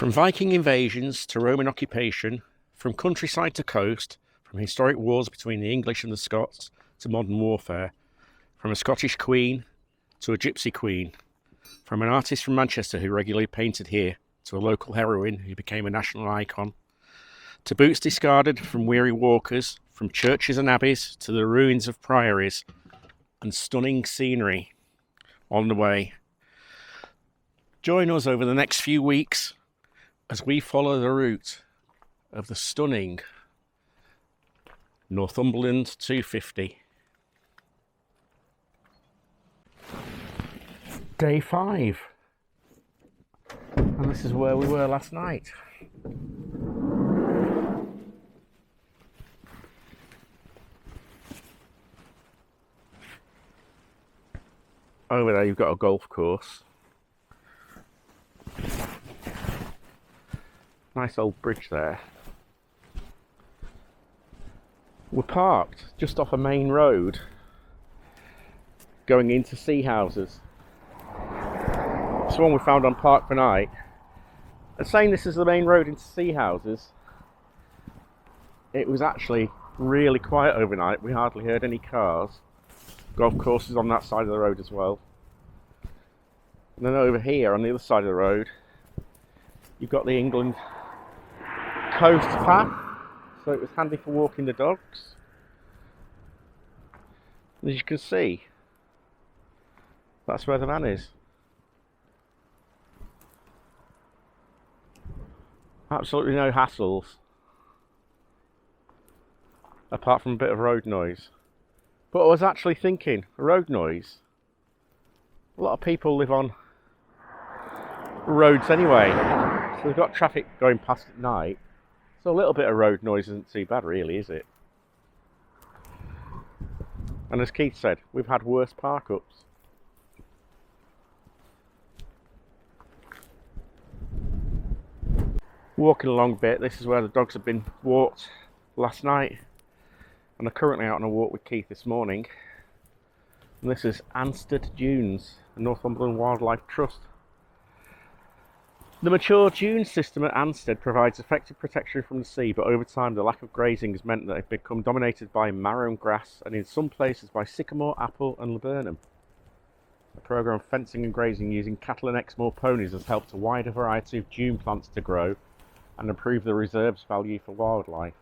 From Viking invasions to Roman occupation, from countryside to coast, from historic wars between the English and the Scots to modern warfare, from a Scottish queen to a gypsy queen, from an artist from Manchester who regularly painted here to a local heroine who became a national icon, to boots discarded from weary walkers, from churches and abbeys to the ruins of priories, and stunning scenery on the way. Join us over the next few weeks as we follow the route of the stunning Northumberland 250. Day 5. And this is where we were last night. Over there you've got a golf course. Nice old bridge there. We're parked just off a main road going into Seahouses. It's the one we found on Park for Night. And saying this is the main road into Seahouses, it was actually really quiet overnight. We hardly heard any cars. Golf courses on that side of the road as well. And then over here on the other side of the road, you've got the England coast path, so it was handy for walking the dogs. And as you can see, that's where the van is. Absolutely no hassles, apart from a bit of road noise. But I was actually thinking, road noise, a lot of people live on roads anyway, so we've got traffic going past at night, so a little bit of road noise isn't too bad really, is it? And as Keith said, we've had worse park-ups. Walking along a bit, this is where the dogs have been walked last night, and they're currently out on a walk with Keith this morning. And this is Anstead Dunes, the Northumberland Wildlife Trust. The mature dune system at Anstead provides effective protection from the sea, but over time the lack of grazing has meant that they've become dominated by marrow grass and in some places by sycamore, apple and laburnum. A programme of fencing and grazing using cattle and Exmoor ponies has helped a wider variety of dune plants to grow and improve the reserve's value for wildlife.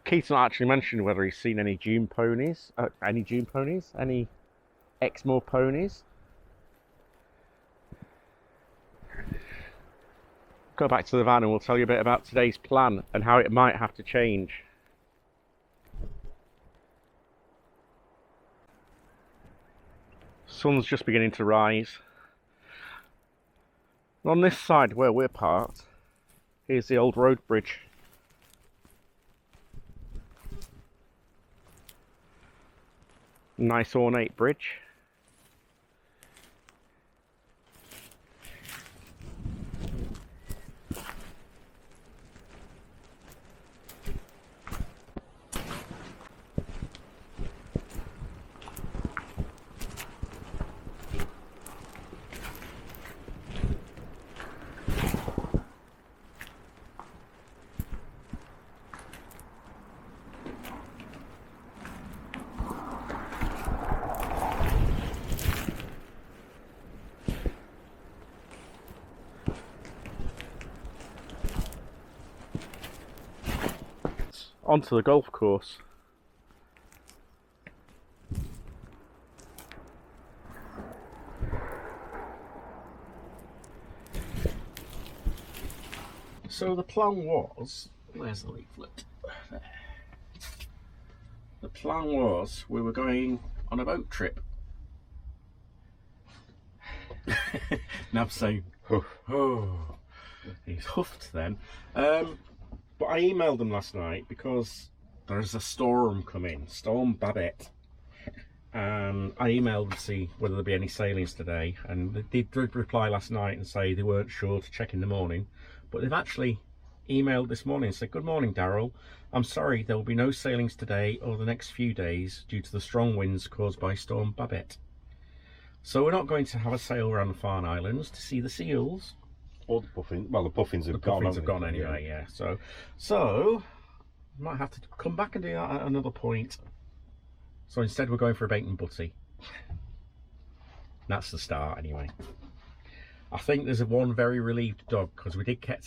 Keith's not actually mentioned whether he's seen any Dune ponies, any Exmoor ponies. Go back to the van and we'll tell you a bit about today's plan and how it might have to change. Sun's just beginning to rise. On this side where we're parked, here's the old road bridge. Nice ornate bridge. Onto the golf course. So the plan was, where's the leaflet? There. The plan was we were going on a boat trip. Nab's saying, oh, he's huffed then. But I emailed them last night because there's a storm coming, Storm Babet. And I emailed to see whether there'd be any sailings today, and they did reply last night and say they weren't sure, to check in the morning. But they've actually emailed this morning and said, "Good morning, Daryl. I'm sorry, there will be no sailings today or the next few days due to the strong winds caused by Storm Babet. So we're not going to have a sail around the Farne Islands to see the seals. Or the puffins. Well, the puffins have The gone. puffins have gone anyway, yeah. So might have to come back and do that at another point. So instead we're going for a bacon butty. That's the start anyway. I think there's one very relieved dog, because we did keep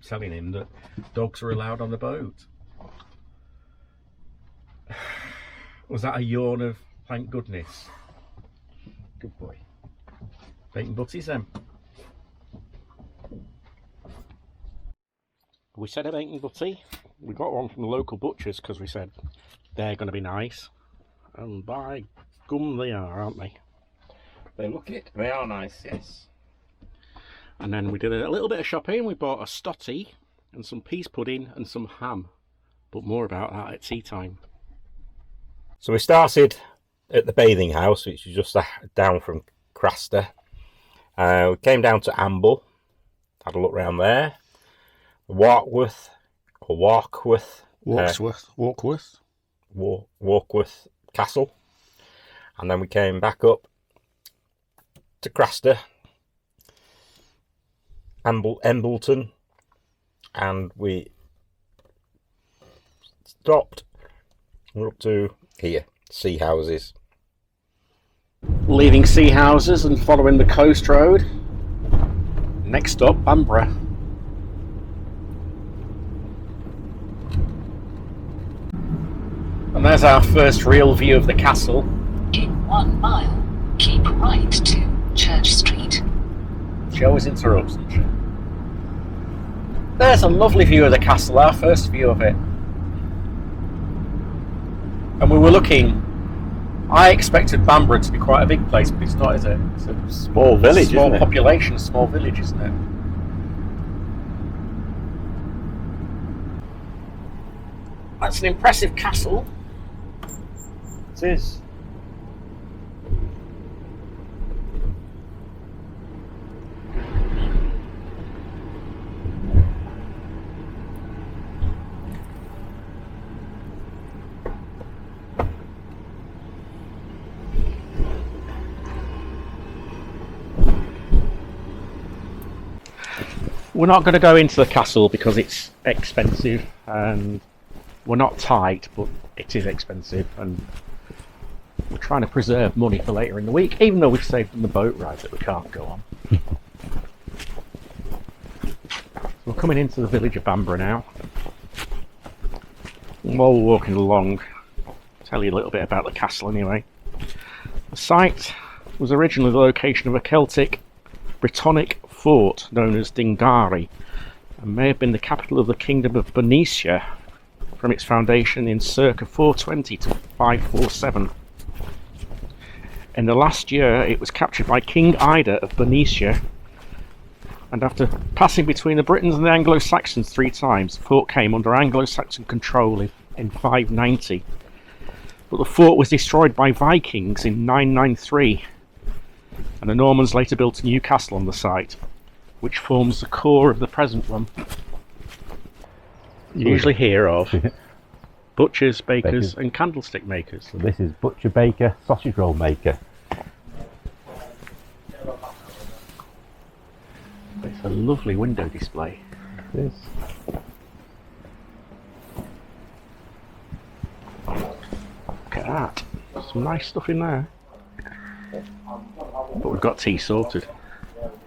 telling him that dogs are allowed on the boat. Was that a yawn of thank goodness? Good boy. Bacon butties then. We said a bacon butty. We got one from the local butchers because we said they're going to be nice. And by gum they are, aren't they? They look it. They are nice, yes. And then we did a little bit of shopping. We bought a stotty and some peas pudding and some ham. But more about that at tea time. So we started at the bathing house, which is just down from Craster. We came down to Amble, had a look round there. Warkworth Castle, and then we came back up to Craster, Embleton, and we stopped. We're up to here, Seahouses. Leaving Seahouses and following the coast road. Next up, Bamburgh. And there's our first real view of the castle. In 1 mile, keep right to Church Street. She always interrupts, doesn't she? There's a lovely view of the castle, our first view of it. And we were looking, I expected Bamburgh to be quite a big place, but it's not, is it? It's a Small village, small isn't it? population, small village, isn't it? That's an impressive castle. It is. We're not going to go into the castle because it's expensive, and we're not tight, but it is expensive, and we're trying to preserve money for later in the week, even though we've saved on the boat ride that we can't go on. We're coming into the village of Bamburgh now. And while we're walking along, I'll tell you a little bit about the castle anyway. The site was originally the location of a Celtic Brittonic fort known as Dingari, and may have been the capital of the kingdom of Bernicia from its foundation in circa 420 to 547. In the last year it was captured by King Ida of Bernicia, and after passing between the Britons and the Anglo-Saxons 3 times, the fort came under Anglo-Saxon control in 590. But the fort was destroyed by Vikings in 993, and the Normans later built a new castle on the site, which forms the core of the present one. You usually hear of butchers, bakers and candlestick makers. So this is butcher, baker, sausage roll maker. It's a lovely window display. It is. Look at that. Some nice stuff in there. But we've got tea sorted.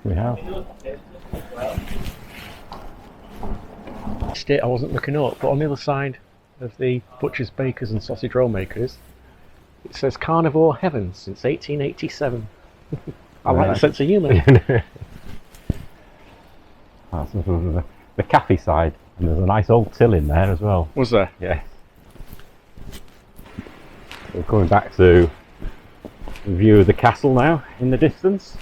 We have. I wasn't looking up, but on the other side of the butchers, bakers and sausage roll makers, it says Carnivore Heaven since 1887. I like the sense of humour. That's the cafe side, and there's a nice old till in there as well. Was there? Yes. We're coming back to the view of the castle now in the distance.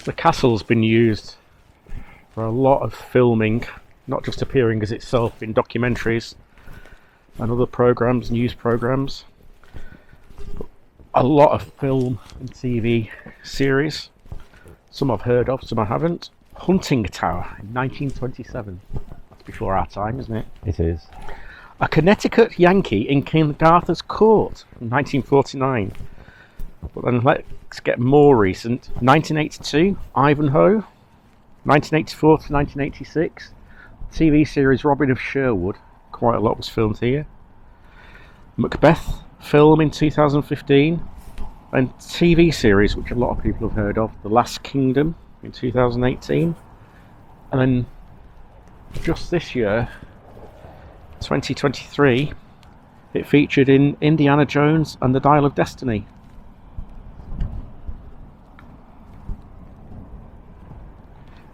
The castle's been used for a lot of filming, not just appearing as itself in documentaries and other programmes, news programmes, but a lot of film and TV series. Some I've heard of, some I haven't. Hunting Tower in 1927. That's before our time, isn't it? It is. A Connecticut Yankee in King Arthur's Court from 1949. But then let's get more recent. 1982, Ivanhoe. 1984 to 1986. TV series Robin of Sherwood. Quite a lot was filmed here. Macbeth film in 2015. And TV series, which a lot of people have heard of, The Last Kingdom in 2018. And then just this year, 2023, it featured in Indiana Jones and the Dial of Destiny.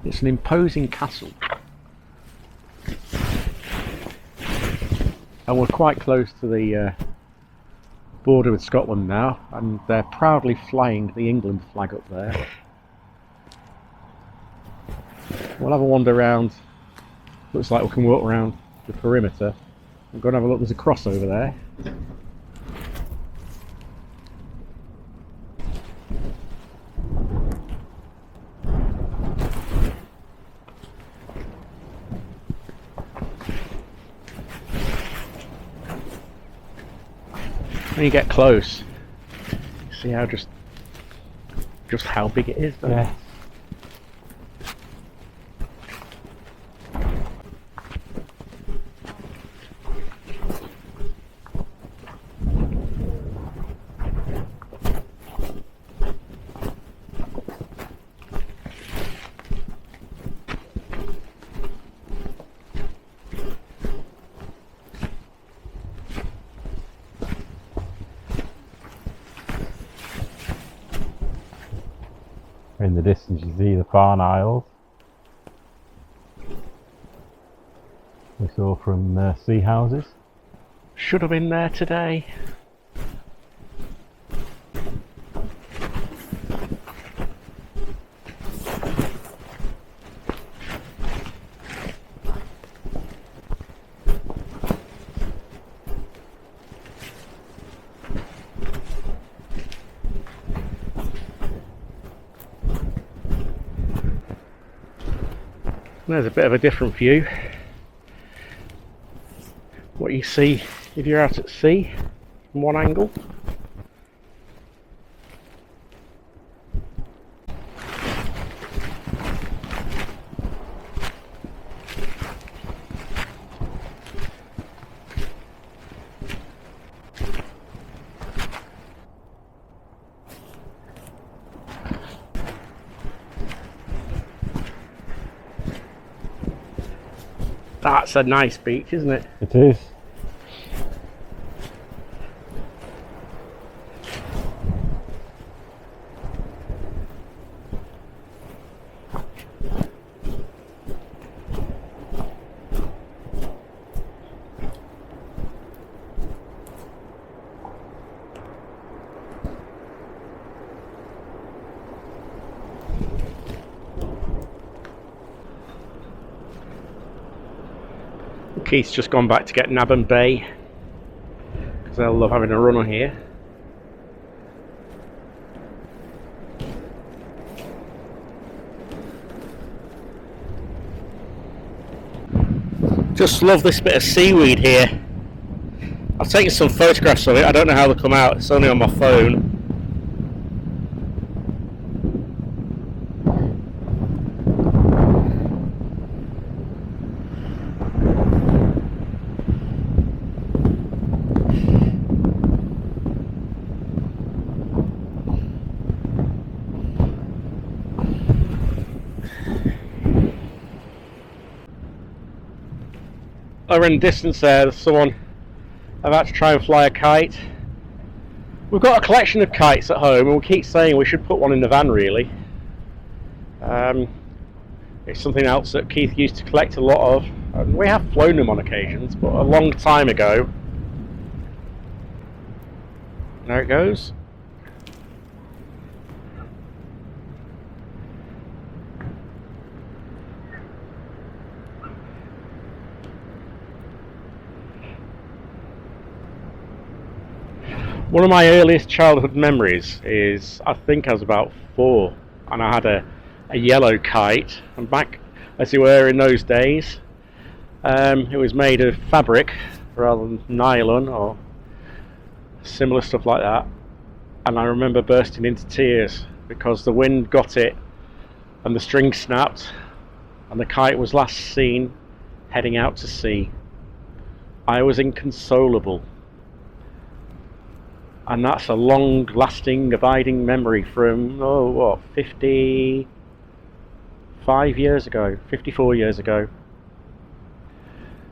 It's an imposing castle. And we're quite close to the border with Scotland now, and they're proudly flying the England flag up there. We'll have a wander around. Looks like we can walk around the perimeter. I'm going to have a look. There's a cross over there. When you get close, see how just how big it is, don't you? In the distance you see the Farn Isles. We saw from Seahouses. Should have been there today. There's a bit of a different view. What you see if you're out at sea from one angle. That's a nice beach, isn't it? It is. Keith's just gone back to get Naban Bay because they'll love having a run on here. Just love this bit of seaweed here. I've taken some photographs of it. I don't know how they'll come out. It's only on my phone. Over in the distance there's someone about to try and fly a kite. We've got a collection of kites at home and we keep saying we should put one in the van really. It's something else that Keith used to collect a lot of. And we have flown them on occasions, but a long time ago. There it goes. One of my earliest childhood memories is, I think I was about 4, and I had a a yellow kite, and back as they were in those days, it was made of fabric rather than nylon or similar stuff like that. And I remember bursting into tears because the wind got it and the string snapped and the kite was last seen heading out to sea. I was inconsolable, and that's a long lasting abiding memory from 55 years ago, 54 years ago.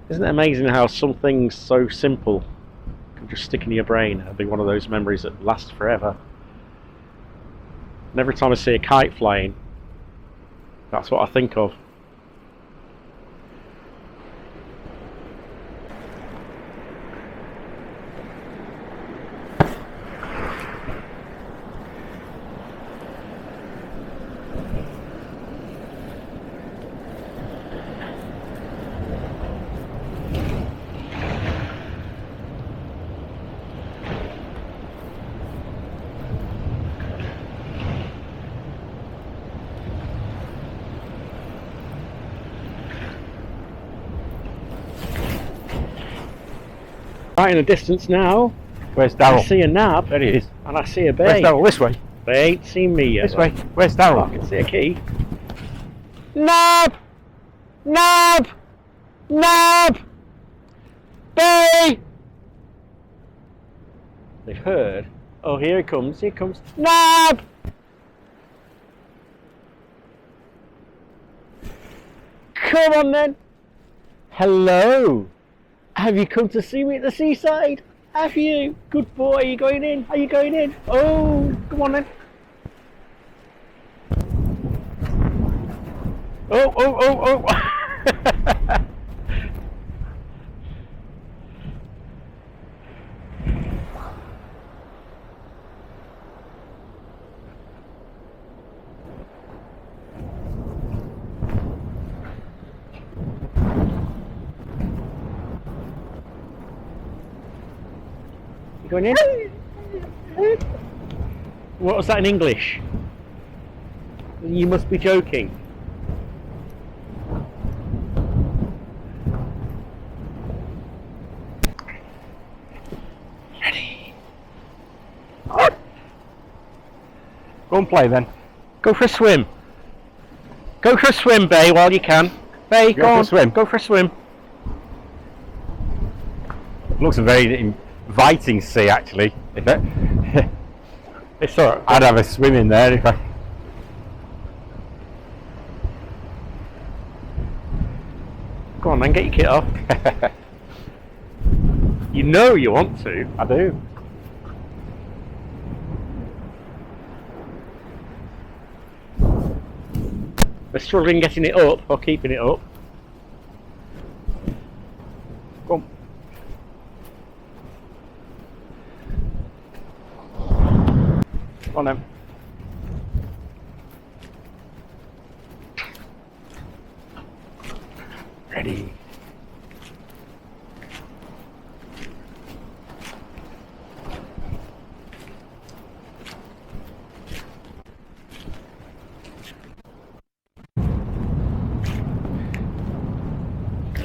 Isn't it amazing how some things so simple can just stick in your brain and be one of those memories that last forever? And every time I see a kite flying, that's what I think of. Right in the distance now, Where's I Daryl? see a nab, There he is. and I see a Where's bay. Daryl? This way. They ain't seen me yet. This way. Where's I Daryl? can see a key. Nab! Nab! Nab! Bay! They've heard. Oh, here he comes. Here comes. Nab! Come on then. Hello. Have you come to see me at the seaside? Have you? Good boy. Are you going in? Are you going in? Oh, come on then. Oh. You going in? What was that in English? You must be joking. Ready. Go and play then. Go for a swim. Go for a swim, Bay, while you can. Bay, Go go for a on. swim. Go for a swim. Looks a very inviting sea, actually. It's alright. I'd have a swim in there if I. Go on then, get your kit off. You know you want to. I do. They're struggling getting it up or keeping it up. Go on. Go on then. Ready.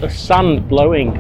The sand blowing.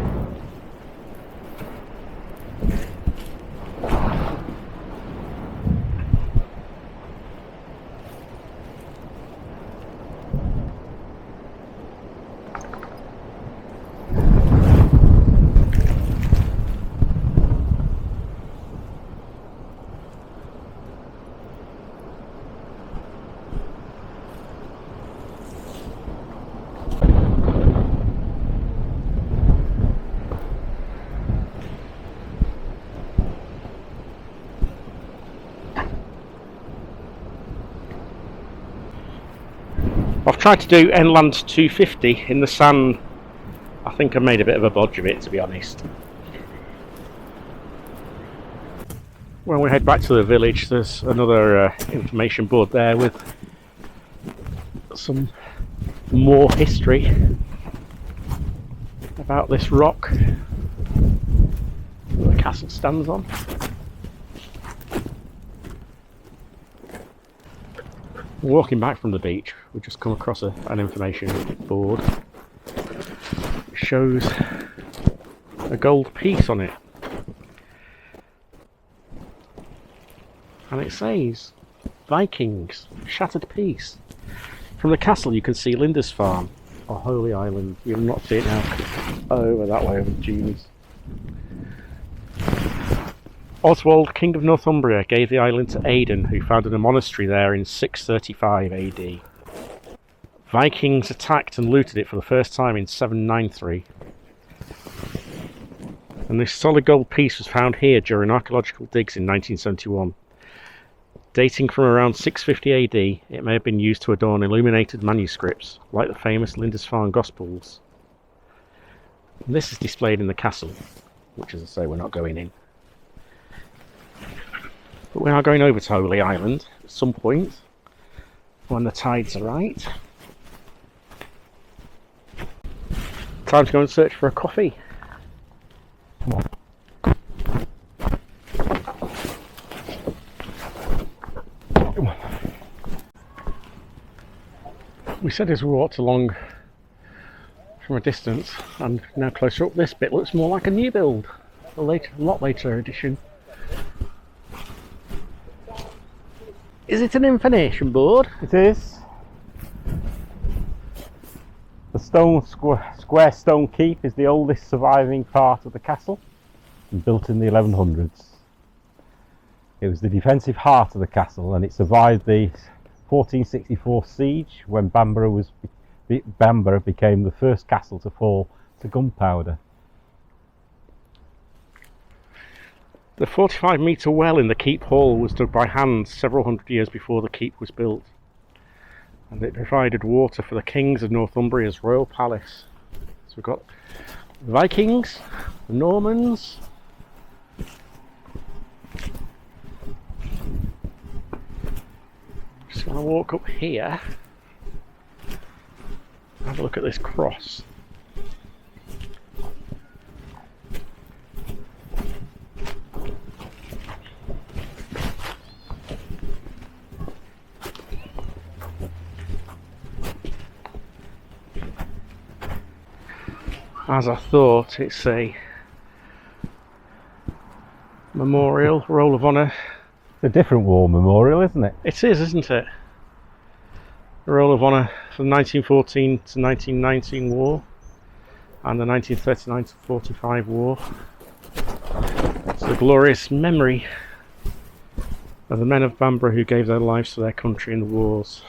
I've tried to do Inland 250 in the sand. I think I made a bit of a bodge of it, to be honest. When we head back to the village, there's another information board there with some more history about this rock that the castle stands on. Walking back from the beach, we just come across an information board. It shows a gold piece on it. And it says, Vikings, shattered piece. From the castle you can see Lindisfarne, or Holy Island. You'll not see it now. Over that way, over the dunes. Oswald, King of Northumbria, gave the island to Aidan, who founded a monastery there in 635 AD. Vikings attacked and looted it for the first time in 793. And this solid gold piece was found here during archaeological digs in 1971. Dating from around 650 AD, it may have been used to adorn illuminated manuscripts, like the famous Lindisfarne Gospels. And this is displayed in the castle, which, as I say, we're not going in. But we are going over to Holy Island at some point, when the tides are right. Time to go and search for a coffee. Come on. We said as we walked along from a distance, and now closer up, this bit looks more like a new build, a lot later edition. Is it an information board? It is. The square stone keep is the oldest surviving part of the castle, and built in the 1100s. It was the defensive heart of the castle, and it survived the 1464 siege, when Bamburgh became the first castle to fall to gunpowder. The 45-metre well in the keep hall was dug by hand several hundred years before the keep was built, and it provided water for the kings of Northumbria's royal palace. So we've got the Vikings, the Normans, just going to walk up here, have a look at this cross. As I thought, it's a memorial, roll of honour. It's a different war memorial, isn't it? It is, isn't it? A roll of honour for the 1914 to 1919 war and the 1939 to 45 war. It's a glorious memory of the men of Bamburgh who gave their lives to their country in the wars.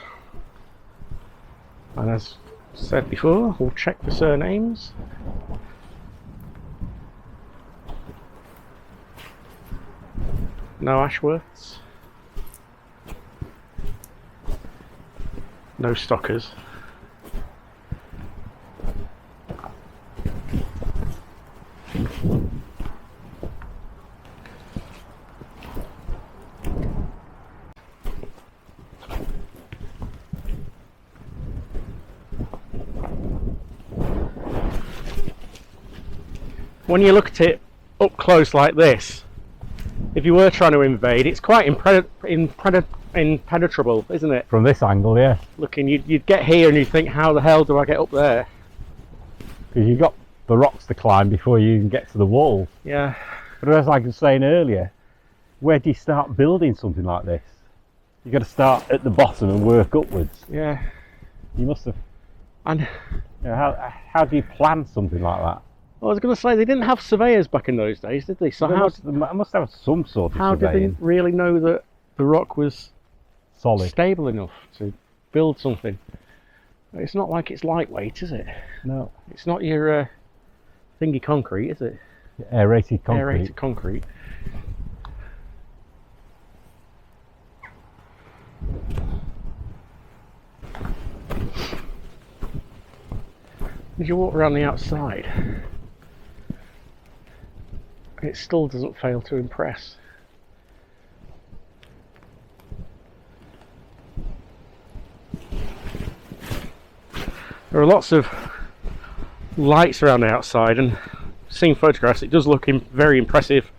And as said before, we'll check the surnames. No Ashworths. No Stockers. When you look at it up close like this, if you were trying to invade, it's quite impenetrable, isn't it? From this angle, yeah. Looking, you'd get here and you'd think, how the hell do I get up there? Because you've got the rocks to climb before you can get to the wall. Yeah. But as I was saying earlier, where do you start building something like this? You've got to start at the bottom and work upwards. Yeah. You must have... And you know, how do you plan something like that? I was going to say, they didn't have surveyors back in those days, did they? So They must have some sort of how did surveying. they really know that the rock was Solid. stable enough to build something? It's not like it's lightweight, is it? No. It's not your thingy concrete, is it? Aerated concrete. Aerated concrete. As you walk around the outside, it still doesn't fail to impress. There are lots of lights around the outside, and seeing photographs, it does look very impressive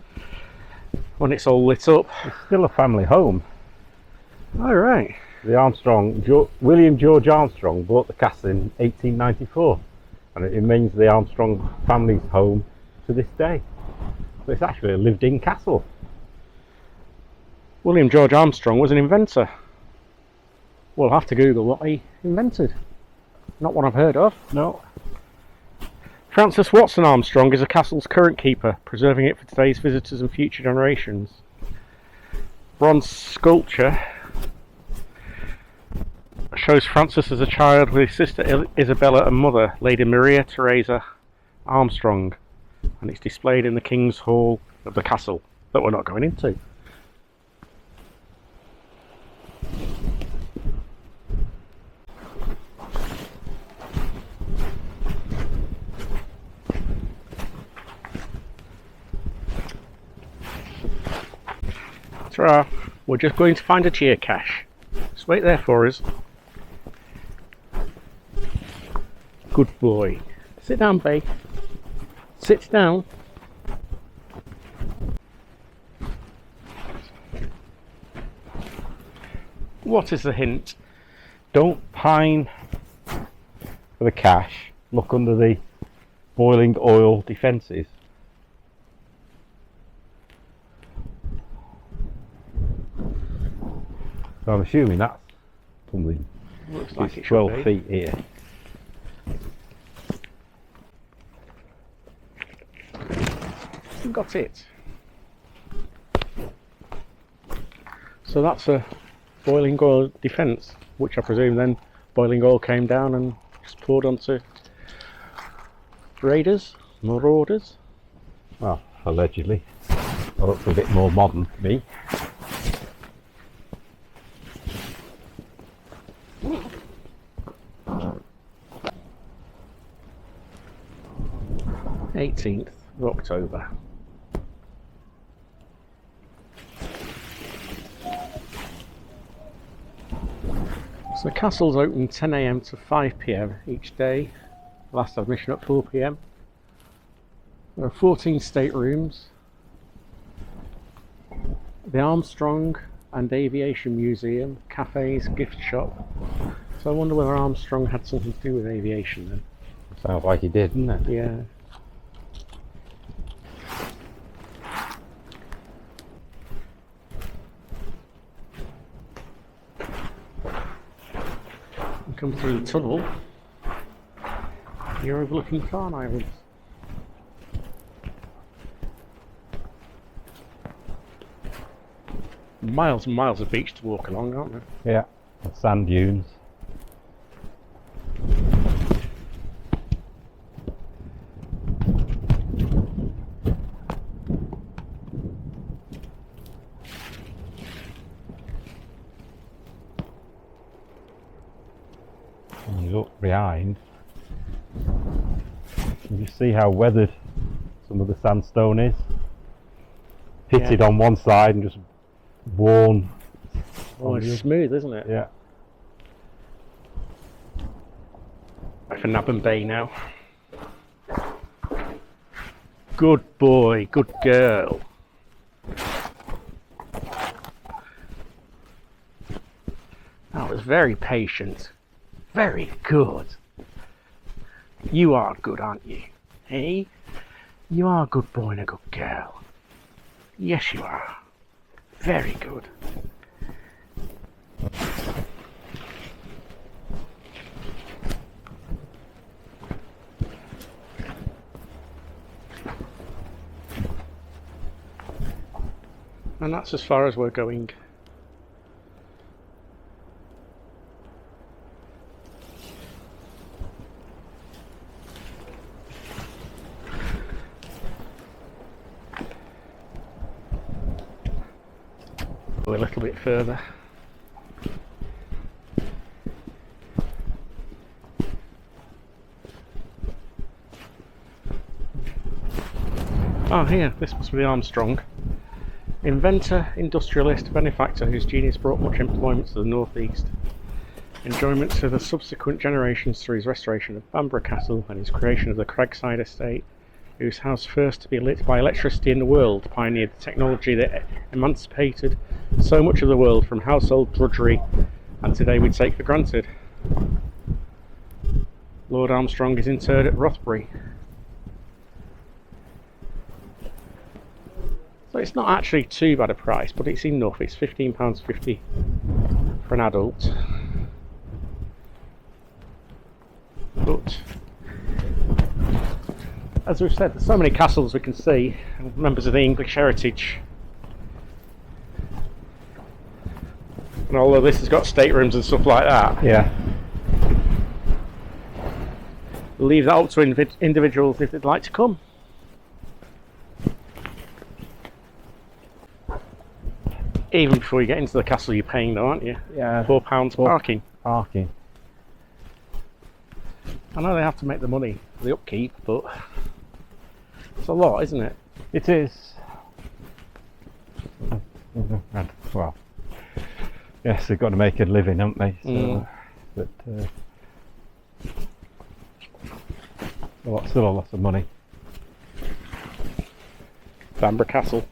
when it's all lit up. It's still a family home. All right. William George Armstrong bought the castle in 1894, and it remains the Armstrong family's home to this day. So it's actually a lived-in castle. William George Armstrong was an inventor. We'll have to Google what he invented. Not one I've heard of. No. Francis Watson Armstrong is the castle's current keeper, preserving it for today's visitors and future generations. Bronze sculpture shows Francis as a child with his sister Isabella and mother, Lady Maria Theresa Armstrong, and it's displayed in the King's Hall of the castle that we're not going into. Ta-ra. We're just going to find a geocache. Just wait there for us. Good boy. Sit down, babe. Sit down. What is the hint? Don't pine for the cache. Look under the boiling oil defences. So I'm assuming that's something. Looks like it should 12 be. feet here. Got it. So that's a boiling oil defence, which I presume then boiling oil came down and just poured onto raiders, marauders. Well, allegedly. That looks a bit more modern to me. (18th of October). So the castle's open 10 AM to 5 PM each day. Last admission at 4 PM. There are 14 staterooms. The Armstrong and Aviation Museum, cafes, gift shop. So I wonder whether Armstrong had something to do with aviation then. Sounds like he did, doesn't it? Yeah. Come through the tunnel. You're overlooking Farn Islands. Miles and miles of beach to walk along, aren't there? Yeah. And sand dunes. And you look behind, you see how weathered some of the sandstone is. Pitted on one side and just worn. Oh, it's smooth, isn't it? Yeah. Back for Naban Bay now. Good boy, good girl. That was very patient. Very good. You are good, aren't you? Hey? You are a good boy and a good girl. Yes, you are. Very good. And that's as far as we're going. A little bit further. Oh, here, this must be Armstrong. Inventor, industrialist, benefactor whose genius brought much employment to the northeast. Enjoyment to the subsequent generations through his restoration of Bamburgh Castle and his creation of the Craigside estate, whose house first to be lit by electricity in the world pioneered the technology that emancipated so much of the world from household drudgery and today we take for granted. Lord Armstrong is interred at Rothbury. So it's not actually too bad a price, but it's enough. It's £15.50 for an adult. But as we've said, there's so many castles we can see, members of the English heritage. And although this has got staterooms and stuff like that, Yeah. we'll leave that up to individuals if they'd like to come. Even before you get into the castle, you're paying though, aren't you? Yeah. £4 parking. Parking. I know they have to make the money for the upkeep, but it's a lot, isn't it? It is. Well, yes, they've got to make a living, haven't they? So, but still a lot of money. Bamburgh Castle.